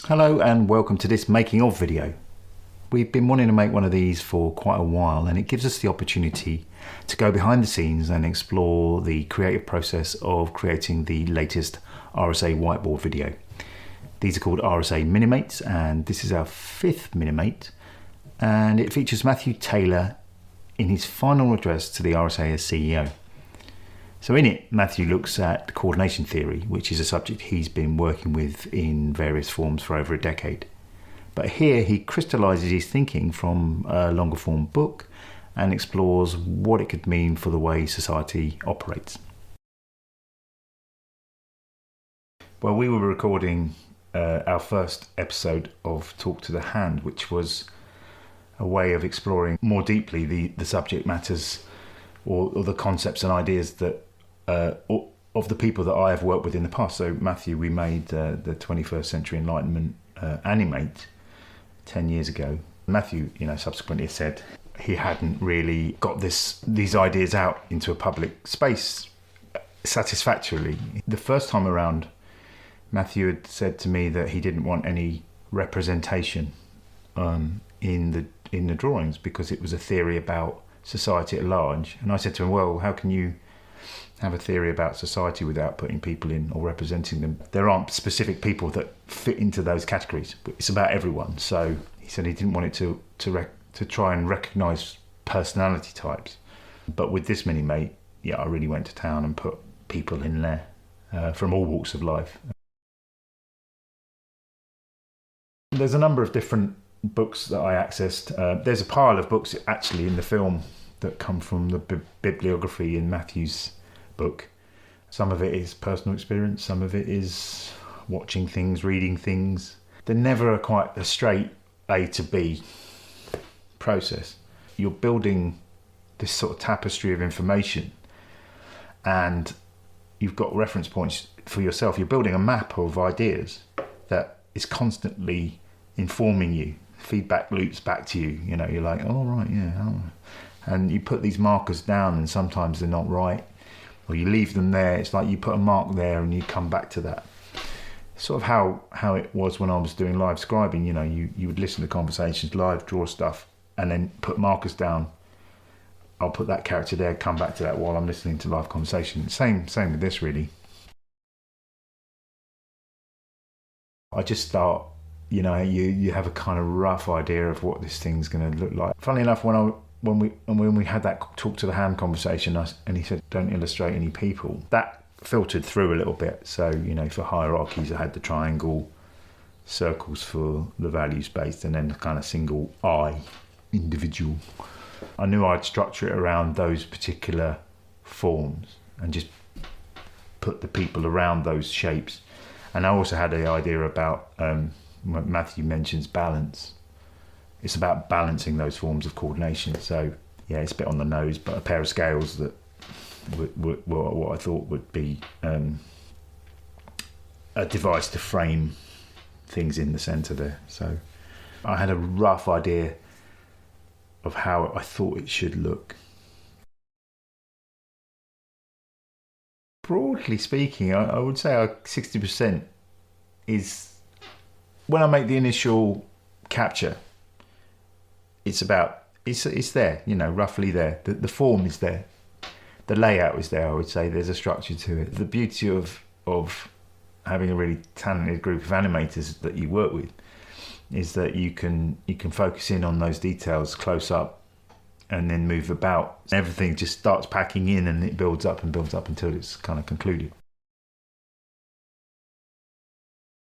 Hello and welcome to this making of video. We've been wanting to make one of these for quite a while, and it gives us the opportunity to go behind the scenes and explore the creative process of creating the latest RSA whiteboard video. These are called RSA Minimates, and this is our fifth Minimate, and it features Matthew Taylor in his final address to the RSA as CEO. So in it, Matthew looks at coordination theory, which is a subject he's been working with in various forms for over a decade. But here he crystallises his thinking from a longer form book and explores what it could mean for the way society operates. Well, we were recording our first episode of Talk to the Hand, which was a way of exploring more deeply the subject matters or the concepts and ideas that of the people that I have worked with in the past. So Matthew, we made the 21st Century Enlightenment Animate 10 years ago. Matthew, subsequently said he hadn't really got these ideas out into a public space satisfactorily. The first time around, Matthew had said to me that he didn't want any representation in the drawings because it was a theory about society at large. And I said to him, well, how can you have a theory about society without putting people in or representing them? There aren't specific people that fit into those categories, but it's about everyone. So he said he didn't want it to try and recognise personality types. But with this Minimate, I really went to town and put people in there from all walks of life. There's a number of different books that I accessed. There's a pile of books actually in the film that come from the bibliography in Matthew's book. Some of it is personal experience, some of it is watching things, reading things. They're never quite a straight A to B process. You're building this sort of tapestry of information and you've got reference points for yourself. You're building a map of ideas that is constantly informing you. Feedback loops back to you. You're like, oh right, yeah. Oh. And you put these markers down and sometimes they're not right. Or you leave them there. It's like you put a mark there and you come back to that. Sort of how it was when I was doing live scribing. You would listen to conversations live, draw stuff, and then put markers down. I'll put that character there, come back to that while I'm listening to live conversation. Same with this really. I just start, you have a kind of rough idea of what this thing's going to look like. Funnily enough, when we had that talk to the hand conversation, and he said, don't illustrate any people, that filtered through a little bit. So, for hierarchies, I had the triangle, circles for the values based, and then the kind of single I, individual. I knew I'd structure it around those particular forms and just put the people around those shapes. And I also had the idea about, Matthew mentions balance. It's about balancing those forms of coordination. So, it's a bit on the nose, but a pair of scales that were what I thought would be a device to frame things in the centre there. So I had a rough idea of how I thought it should look. Broadly speaking, I would say 60% is when I make the initial capture. It's there, roughly there. The form is there. The layout is there, I would say. There's a structure to it. The beauty of having a really talented group of animators that you work with is that you can focus in on those details close up and then move about. Everything just starts packing in and it builds up until it's kind of concluded.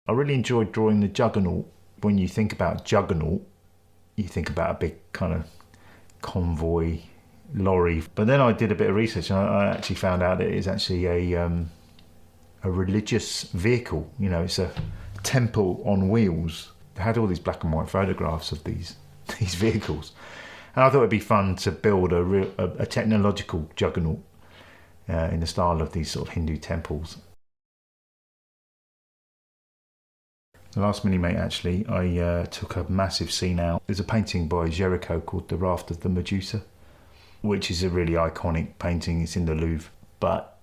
I really enjoyed drawing the Juggernaut. When you think about Juggernaut, you think about a big kind of convoy lorry. But then I did a bit of research and I actually found out that it is actually a religious vehicle. It's a temple on wheels. They had all these black and white photographs of these vehicles. And I thought it'd be fun to build a technological Juggernaut in the style of these sort of Hindu temples. The last Minimate, actually, I took a massive scene out. There's a painting by Juggernaut called the Raft of the Medusa, which is a really iconic painting. It's in the Louvre. But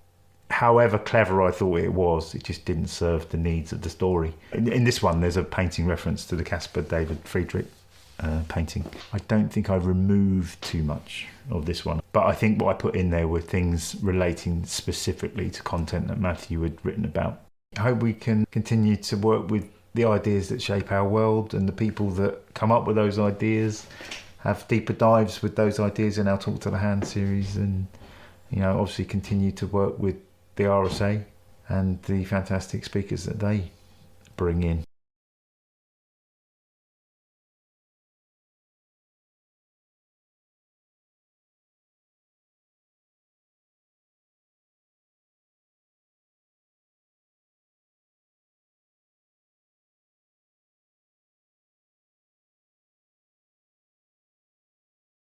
however clever I thought it was, it just didn't serve the needs of the story. In this one, there's a painting reference to the Caspar David Friedrich painting. I don't think I removed too much of this one, but I think what I put in there were things relating specifically to content that Matthew had written about. I hope we can continue to work with the ideas that shape our world and the people that come up with those ideas, have deeper dives with those ideas in our Talk to the Hand series, and obviously continue to work with the RSA and the fantastic speakers that they bring in.